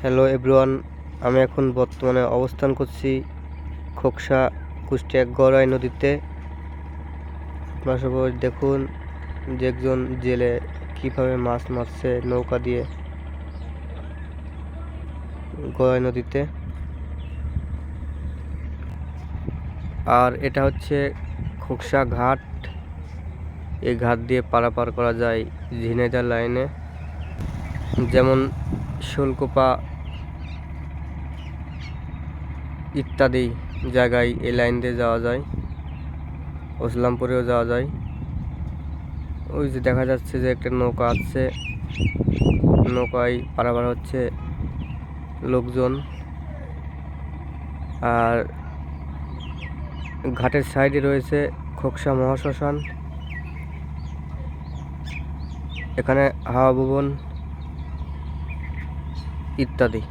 Hello everyone, আমি এখন বর্তমানে অবস্থান করছি খোকসা কুষ্টিয়া গড়াই নদীতে। আপনারা সবাই দেখুন যে একজন জেলে কিভাবে মাছ মারছে নৌকা দিয়ে গড়াই নদীতে। আর এটা হচ্ছে খোকসা ঘাট। এই ঘাট দিয়ে পারাপার করা যায় ঝিনাইদহ লাইনে, যেমন শোলকোপা ইত্যাদি জায়গায় এই লাইন দিয়ে যাওয়া যায়। ইসলামপুরেও যাওয়া যায়। ওই যে দেখা যাচ্ছে যে একটা নৌকা আছে, নৌকায় পারাপার হচ্ছে লোকজন। আর ঘাটের সাইডে রয়েছে খোকসা মহাশ্মশান, এখানে হাওয়া ভবন ইত্যাদি।